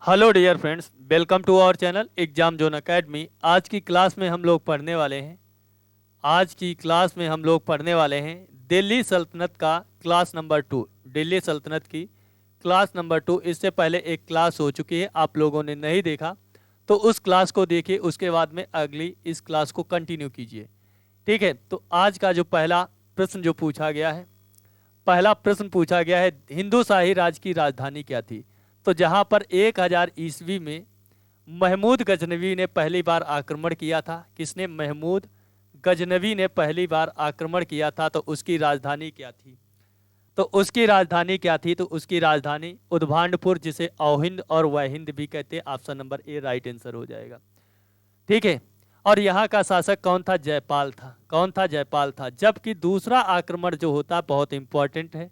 Hello dear friends, welcome to our channel exam zone academy. आज की class में हम लोग पढ़ने वाले हैं दिल्ली सल्तनत का क्लास नंबर 2। दिल्ली सल्तनत की क्लास नंबर 2। इससे पहले एक क्लास हो चुकी है, आप लोगों ने नहीं देखा तो उस क्लास को देखिए, उसके बाद में अगली इस क्लास को कंटिन्यू कीजिए। ठीक है, तो आज का जो पहला प्रश्न जो पूछा गया है, पहला प्रश्न पूछा गया है, हिंदू शाही राज्य की राजधानी क्या थी। तो जहां पर 1000 ईस्वी में महमूद गजनवी ने पहली बार आक्रमण किया था। किसने? महमूद गजनवी ने पहली बार आक्रमण किया था। तो उसकी राजधानी क्या थी? तो उसकी राजधानी उद्भांडपुर, जिसे औहिंद और वहिंद भी कहते हैं। Option number A right answer हो जाएगा। ठीक है, और यहाँ का शासक कौन था? जयपाल था। कौन था? जयपाल था। जबकि दूसरा आक्रमण जो होता है बहुत इंपॉर्टेंट है,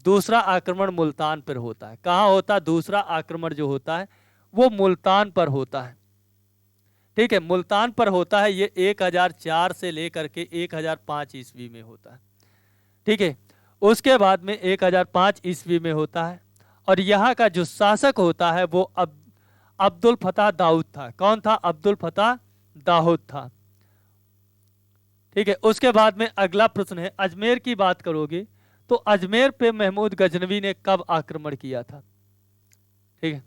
दूसरा आक्रमण मुल्तान पर होता है। कहाँ होता है दूसरा आक्रमण जो होता है? वो मुल्तान पर होता है। ठीक है, मुल्तान पर होता है। ये 1004 से लेकर के 1005 ईस्वी में होता है। ठीक है, उसके बाद में 1005 ईस्वी में होता है। और यहाँ का जो शासक होता है वो अब्दुल फतह दाऊद था। कौन था? अब्दुल फतह दाऊद था। ठीक है, उसके बाद में अगला प्रश्न है, अजमेर की बात करोगे तो अजमेर पे महमूद गजनवी ने कब आक्रमण किया था? ठीक है,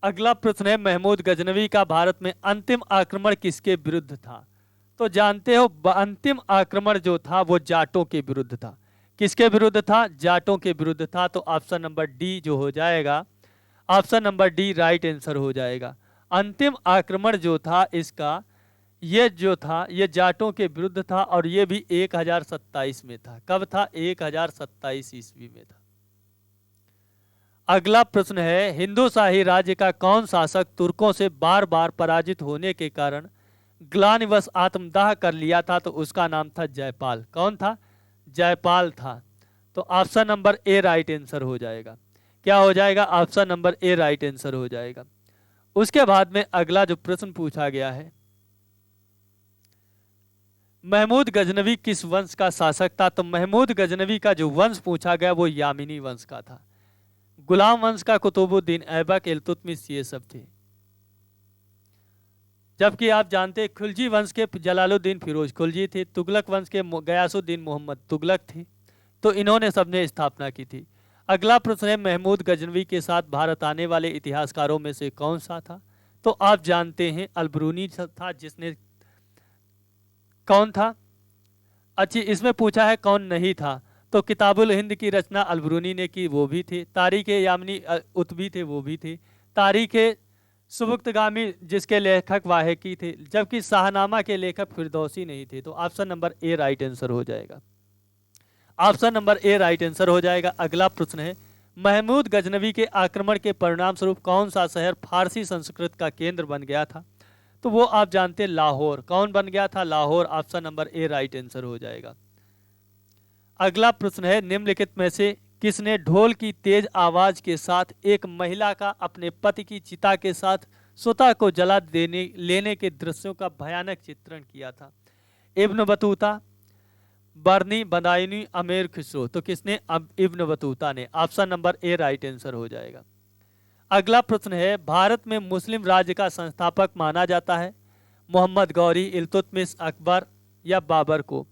अगला प्रश्न है, महमूद गजनवी का भारत में अंतिम आक्रमण किसके विरुद्ध था? तो जानते हो, अंतिम आक्रमण जो था वो जाटों के विरुद्ध था। किसके विरुद्ध था? जाटों के विरुद्ध था। तो ऑप्शन नंबर डी जो हो जाएगा, option number D right answer हो जाएगा। अंतिम आक्रमण जो था इसका, ये जो था ये जाटों के विरुद्ध था, और ये भी 1027 में था। कब था? 1027 ईस्वी में था। अगला प्रश्न है, हिंदू शाही राज्य का कौन शासक तुर्कों से बार बार पराजित होने के कारण ग्लानिवश आत्मदाह कर लिया था? तो उसका नाम था जयपाल। कौन था? जयपाल था। तो option number A right answer हो जाएगा। क्या हो जाएगा? Option number A right answer हो जाएगा। उसके बाद में अगला जो प्रश्न पूछा गया है, महमूद गजनवी किस वंश का शासक था? तो महमूद गजनवी का जो वंश पूछा गया वो यामिनी वंश का था। गुलाम वंश का कुतुबुद्दीन ऐबक, इल्तुतमिश, ये सब थे। जबकि आप जानते हैं खिलजी वंश के जलालुद्दीन फिरोज खिलजी थे, तुगलक वंश के गयासुद्दीन मोहम्मद तुगलक थे। तो इन्होंने सबने स्थापना की थी। अगला प्रश्न है, महमूद गजनवी के साथ भारत आने वाले इतिहासकारों में से कौन सा था? तो आप जानते हैं अलबरूनी था, जिसने, कौन था? अच्छी, इसमें पूछा है कौन नहीं था। तो किताबुल हिंद की रचना अलबरूनी ने की, वो भी थे। तारीख यामिनी उतबी थे, वो भी थे। तारीख सुबुक्तगामी जिसके लेखक वाहिकी थे, जबकि शाहनामा के लेखक फिरदौसी नहीं थे। तो option number A right answer हो जाएगा। Option number A right answer हो जाएगा। अगला प्रश्न है, महमूद गजनवी के आक्रमण के परिणाम स्वरूप कौन सा शहर फारसी संस्कृत का केंद्र बन गया था? तो वो आप जानते हैं लाहौर। कौन बन गया था? Lahore. Option number A right answer हो जाएगा। अगला प्रश्न है, निम्नलिखित में से किसने ढोल की तेज आवाज के साथ एक महिला का अपने पति की चिता के साथ स्वतः को जला देने लेने के दृश्यों का भयानक चित्रण किया था? इब्न बतूता, बर्नी, बदायूनी, अमीर खुसरो। तो किसने? अब इब्न बतूता ने। Option number A right answer हो जाएगा। अगला प्रश्न है, भारत में मुस्लिम राज्य का संस्थापक माना जाता है मोहम्मद गौरी, इल्तुतमिश, अकबर या बाबर को?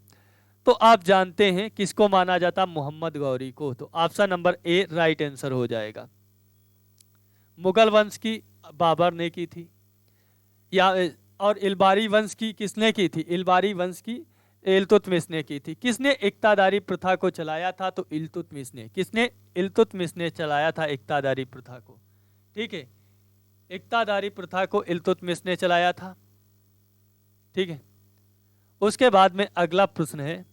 तो आप जानते हैं किसको माना जाता? मोहम्मद गौरी को। तो option number A right answer हो जाएगा। मुगल वंश की बाबर ने की थी, या और इलबारी वंश की किसने की थी? इलबारी वंश की इल्तुतमिश ने की थी। किसने इक्तादारी प्रथा को चलाया था? तो इल्तुतमिश ने। किसने? इल्तुतमिश ने चलाया था इक्तादारी प्रथा को। ठीक है, इक्तादारी प्रथा को इल्तुतमिश ने चलाया था। ठीक है, उसके बाद में अगला प्रश्न है,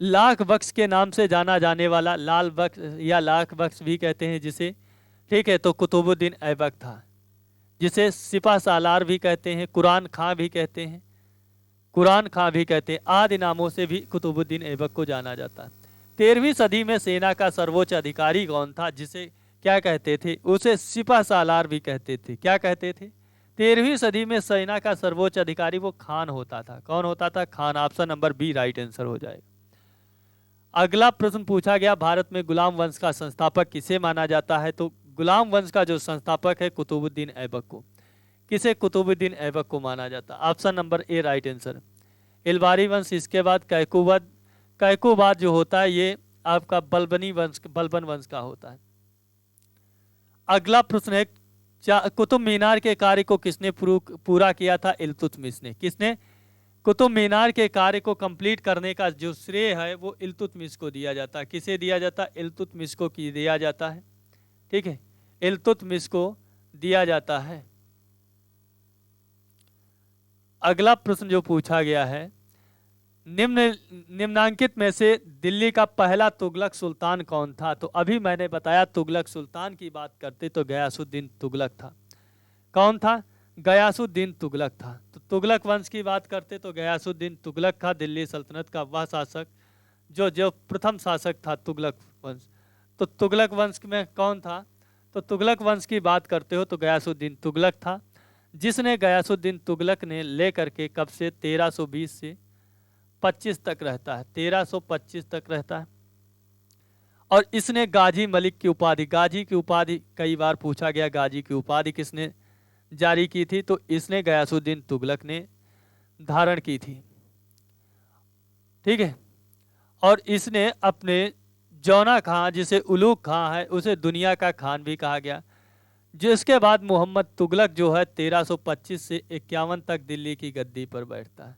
लाख बख्श के नाम से जाना जाने वाला, लाल बख्श या लाख बख्श भी कहते हैं जिसे, ठीक है, तो कुतुबुद्दीन ऐबक था, जिसे सिपह सालार भी कहते हैं, कुरान खां भी कहते हैं, कुरान खां भी कहते हैं, आदि नामों से भी कुतुबुद्दीन ऐबक को जाना जाता है। 13वीं सदी में सेना का सर्वोच्च अधिकारी कौन था, जिसे क्या कहते थे? उसे सिपह सालार भी कहते थे। क्या कहते थे? 13वीं सदी में सेना का सर्वोच्च अधिकारी वो खान होता था। कौन होता था? Khan. Option number B right answer हो जाएगा। अगला प्रश्न पूछा गया, भारत में गुलाम वंश का संस्थापक किसे माना जाता है? तो गुलाम वंश का जो संस्थापक है कुतुबुद्दीन ऐबक को। किसे? कुतुबुद्दीन ऐबक को माना जाता है। Option number A right answer. Ilbari वंश, इसके बाद कैकुबद, कैकुबाद जो होता है ये आपका बलबन वंश का होता है। अगला प्रश्न है, कुतुब मीनार के कार्य को किसने पूरा किया था? इल्तुतमिश ने। किसने? कुतुब मीनार के कार्य को कंप्लीट करने का जो श्रेय है वो इल्तुतमिश को दिया जाता है। किसे दिया जाता है? इल्तुतमिश को दिया जाता है। ठीक है, इल्तुतमिश को दिया जाता है। अगला प्रश्न जो पूछा गया है, निम्नांकित में से दिल्ली का पहला तुगलक सुल्तान कौन था? तो अभी मैंने बताया तुगलक सुल्तान की बात करते तो गयासुद्दीन तुगलक था। कौन था? गयासुद्दीन तुगलक था। तो तुगलक वंश की बात करते तो गयासुद्दीन तुगलक था दिल्ली सल्तनत का वह शासक जो प्रथम शासक था तुगलक वंश। तो तुगलक वंश में कौन था? तो तुगलक वंश की बात करते हो तो गयासुद्दीन तुगलक था, जिसने गयासुद्दीन तुगलक ने लेकर के कब से 1320 से 25 तक रहता है, 1325 तक रहता है। और इसने गाजी मलिक की उपाधि, गाजी की उपाधि कई बार पूछा गया, गाजी की उपाधि किसने जारी की थी? तो इसने गयासुद्दीन तुगलक ने धारण की थी। ठीक है, और इसने अपने जौना खां, जिसे उलूग खां है, उसे दुनिया का खान भी कहा गया। जिसके बाद मोहम्मद तुगलक जो है 1325 से 51 तक दिल्ली की गद्दी पर बैठता है,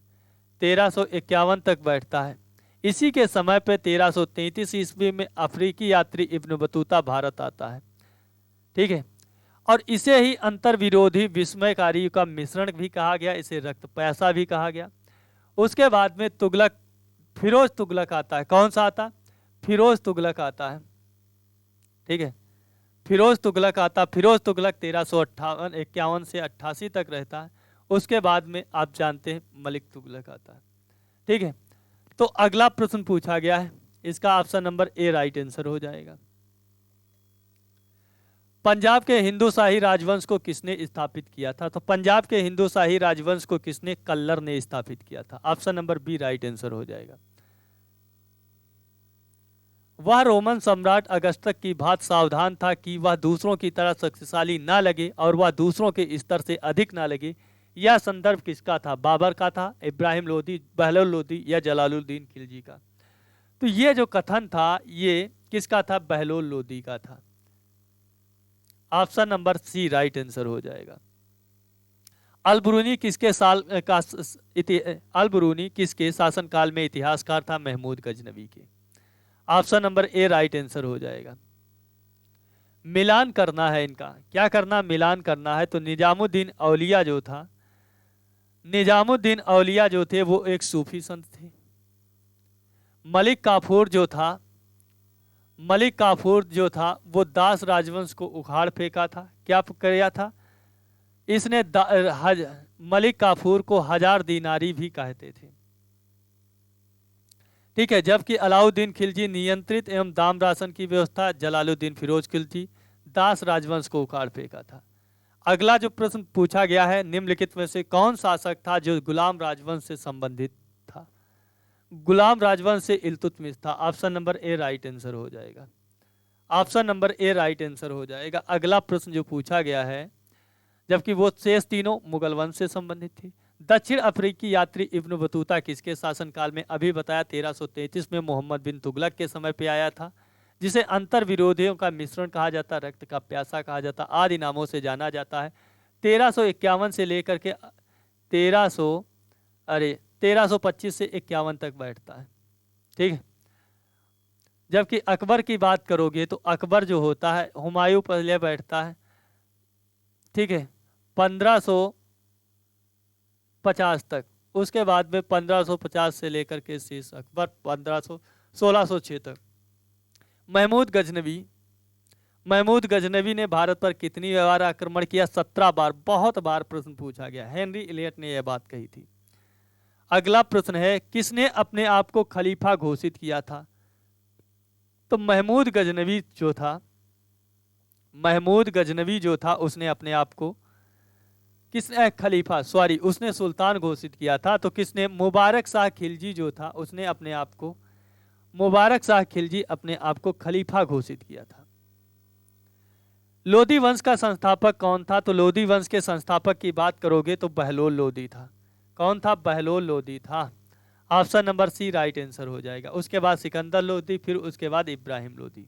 1351 तक बैठता है। इसी के समय पे 1333 ईस्वी में अफ्रीकी यात्री इब्न बतूता भारत आता है। ठीक है, और इसे ही अंतर विरोधी विस्मयकारी का मिश्रण भी कहा गया, इसे रक्त पैसा भी कहा गया। उसके बाद में तुगलक, फिरोज तुगलक आता है। कौन सा आता? फिरोज तुगलक आता है। ठीक है, फिरोज तुगलक आता। फिरोज तुगलक 1351 से 88 तक रहता है। उसके बाद में आप जानते हैं मलिक तुगलक आता है। ठीक है, तो अगला प्रश्न पूछा गया है, इसका option number A right answer हो जाएगा। पंजाब के हिंदू शाही राजवंश को किसने स्थापित किया था? तो पंजाब के हिंदू शाही राजवंश को किसने? कल्लर ने स्थापित किया था। Option number B right answer हो जाएगा। वह रोमन सम्राट अगस्टस की भांति सावधान था कि वह दूसरों की तरह शक्तिशाली ना लगे और वह दूसरों के स्तर से अधिक ना लगे। यह संदर्भ किसका था? बाबर का था, इब्राहिम लोदी, बहलोल लोदी या जलालुद्दीन खिलजी का? तो ये जो कथन था ये किसका था? बहलोल लोदी का था। Option number C right answer हो जाएगा। अलबरूनी किसके शासनकाल में इतिहासकार था? महमूद गजनवी के। Option number A right answer हो जाएगा। मिलान करना है इनका, क्या करना? मिलान करना है। तो निजामुद्दीन औलिया जो था, निजामुद्दीन औलिया जो थे वो एक सूफी संत थे। मलिक काफूर जो था, मलिक काफूर जो था वो दास राजवंश को उखाड़ फेंका था। क्या किया था इसने? मलिक काफूर को 1000 दीनारी भी कहते थे। ठीक है, जबकि अलाउद्दीन खिलजी नियंत्रित एवं दाम राशन की व्यवस्था, जलालुद्दीन फिरोज खिलजी दास राजवंश को उखाड़ फेंका था। अगला जो प्रश्न पूछा गया है, निम्नलिखित में से कौन शासक था जो गुलाम राजवंश से संबंधित था? गुलाम राजवंश से इल्तुतमिश था। Option number A right answer हो जाएगा। Option number A right answer हो जाएगा। अगला प्रश्न जो पूछा गया है, जबकि वो शेष तीनों मुगल वंश से संबंधित थी। दक्षिण अफ्रीकी यात्री इब्न बतूता किसके शासनकाल में? अभी बताया 1333 में मोहम्मद बिन तुगलक के समय पे आया था, जिसे अंतर विरोधियों का मिश्रण कहा जाता, रक्त का प्यासा कहा जाता, आदि नामों से जाना जाता है। 1351 से लेकर के 1325 से 51 तक बैठता है। ठीक है, जबकि अकबर की बात करोगे तो अकबर जो होता है, हुमायूं पहले बैठता है। ठीक है, 1550 तक। उसके बाद में 1550 से लेकर के शेष अकबर 1606 तक। महमूद गजनवी ने भारत पर कितनी बार आक्रमण किया? 17 बार। बहुत बार प्रश्न पूछा गया। हेनरी इलियट ने यह बात कही थी। अगला प्रश्न है, किसने अपने आप को खलीफा घोषित किया था? तो महमूद गजनवी जो था उसने अपने आप को उसने सुल्तान घोषित किया था। तो किसने? मुबारक शाह खिलजी जो था उसने अपने आप को मुबारक शाह खिलजी अपने आप को खलीफा घोषित किया था। लोधी वंश का संस्थापक कौन था? तो लोधी वंश के संस्थापक की बात करोगे तो बहलोल लोधी था। कौन था? बहलोल लोधी था। Option number C right answer हो जाएगा। उसके बाद सिकंदर लोधी, फिर उसके बाद इब्राहिम लोधी।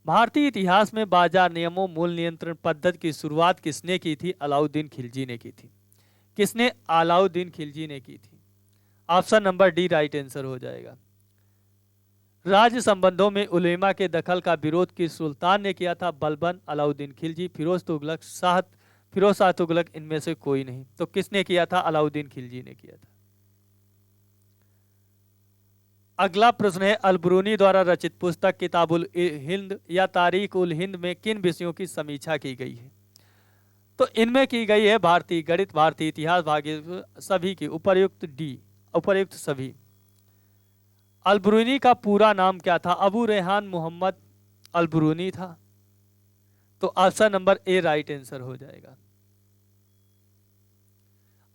भारतीय इतिहास में बाजार नियमों मूल नियंत्रण पद्धति की शुरुआत किसने की थी? अलाउद्दीन खिलजी ने की थी। किसने? अलाउद्दीन खिलजी ने की थी। Option number D right answer हो जाएगा। राज्य संबंधों में उलेमा के दखल का विरोध किस सुल्तान ने किया था? बलबन, अलाउद्दीन खिलजी, फिरोज शाह तुगलक, इनमें से कोई नहीं। तो किसने किया था? अलाउद्दीन खिलजी ने किया था। अगला प्रश्न है, अलबरूनी द्वारा रचित पुस्तक किताबुल हिंद या तारीख उल हिंद में किन विषयों की समीक्षा की गई है? तो इनमें की गई है भारतीय गणित, भारतीय इतिहास, भाग्य सभी की, उपर्युक्त डी, उपर्युक्त सभी। अलबरूनी का पूरा नाम क्या था? अबू रेहान मोहम्मद अलबरूनी था। तो option number A right answer हो जाएगा।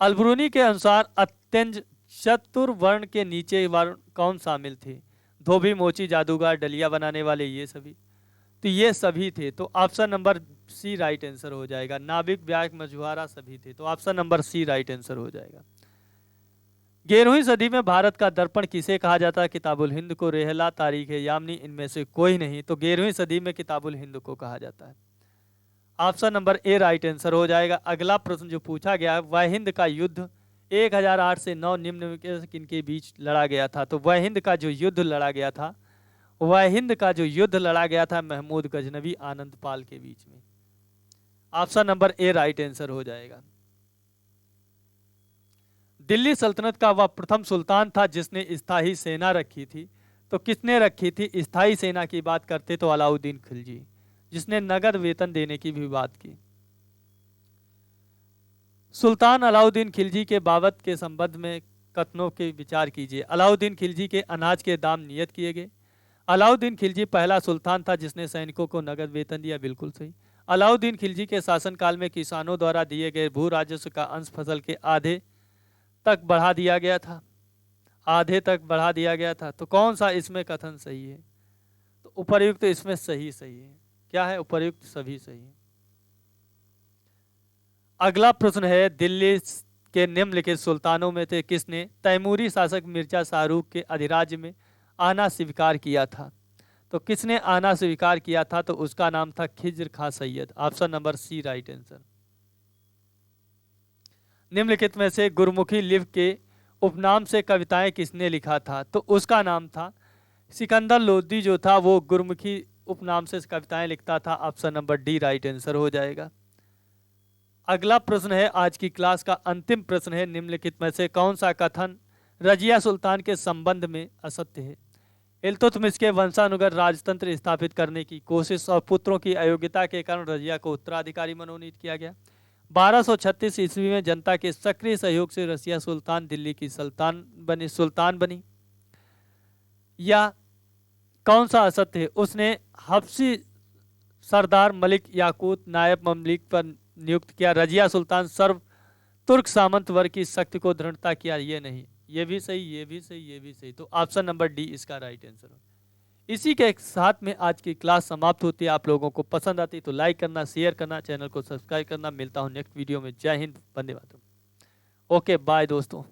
अलबरूनी के अनुसार अत्यंत चतुर्वर्ण के नीचे वर्ण कौन शामिल थे? धोबी, मोची, जादूगर, डलिया बनाने वाले, ये सभी। तो ये सभी थे। तो option number C right answer हो जाएगा। नाविक, व्याक, मझुआरा सभी थे। तो option number C right answer हो जाएगा। 11वीं सदी में भारत का दर्पण किसे कहा जाता है? किताबुल हिंद को, रेहला, तारीख यामनी, इनमें से कोई नहीं। तो 11वीं सदी में किताबुल हिंद को कहा जाता है। Option number A right answer हो जाएगा। अगला प्रश्न जो पूछा गया है, वह हिंद का युद्ध 1008 से 9 निम्न किनके बीच लड़ा गया था? तो वह हिंद का जो युद्ध लड़ा गया था, वह हिंद का जो युद्ध लड़ा गया था महमूद गजनवी आनंद पाल के बीच में। Option number A right answer हो जाएगा। दिल्ली सल्तनत का वह प्रथम सुल्तान था जिसने स्थायी सेना रखी थी। तो किसने रखी थी? स्थायी सेना की बात करते तो अलाउद्दीन खिलजी, जिसने नगद वेतन देने की भी बात की। सुल्तान अलाउद्दीन खिलजी के बाबत के संबंध में कथनों के विचार कीजिए। अलाउद्दीन खिलजी के अनाज के दाम नियत किए गए। अलाउद्दीन खिलजी पहला सुल्तान था जिसने सैनिकों को नगद वेतन दिया, बिल्कुल सही। अलाउद्दीन खिलजी के शासनकाल में किसानों द्वारा दिए गए भू राजस्व का अंश फसल के आधे तक बढ़ा दिया गया था, आधे तक बढ़ा दिया गया था। तो कौन सा इसमें कथन सही है? तो उपर्युक्त इसमें सही है। क्या है? उपर्युक्त सभी सही है। अगला प्रश्न है, दिल्ली के निम्नलिखित सुल्तानों में से किसने तैमूरी शासक मिर्जा शाहरुख के अधिराज्य में आना स्वीकार किया था? तो किसने आना स्वीकार किया था? तो उसका नाम था Khizr Khan Syed. Option number C right answer. निम्नलिखित में से गुरमुखी लिपि के उपनाम से कविताएं किसने लिखा था? तो उसका नाम था सिकंदर लोधी, जो था वो गुरमुखी उपनाम से कविताएं लिखता था। Option number D right answer हो जाएगा। अगला प्रश्न है, आज की क्लास का अंतिम प्रश्न है, निम्नलिखित में से कौन सा कथन रजिया सुल्तान के संबंध में असत्य है? इल्तुतमिश के वंशानुगत राजतंत्र स्थापित करने की कोशिश और पुत्रों की अयोग्यता के कारण रजिया को उत्तराधिकारी मनोनीत किया गया। 1236 ईस्वी में जनता के सक्रिय सहयोग से रसिया सुल्तान दिल्ली की सुल्तान बनी। या कौन सा असत्य है? उसने हफ्सी सरदार मलिक याकूत नायब ममलिक पर नियुक्त किया। रजिया सुल्तान सर्व तुर्क सामंत वर्ग की शक्ति को दृढ़ता किया। ये नहीं, ये भी सही, ये भी सही, ये भी सही। तो ऑप्शन नंबर डी इसका राइट आंसर हो। इसी के साथ में आज की क्लास समाप्त होती है। आप लोगों को पसंद आती तो लाइक करना, शेयर करना, चैनल को सब्सक्राइब करना। मिलता हूं नेक्स्ट वीडियो में। जय हिंद, वंदे मातरम। ओके बाय दोस्तों।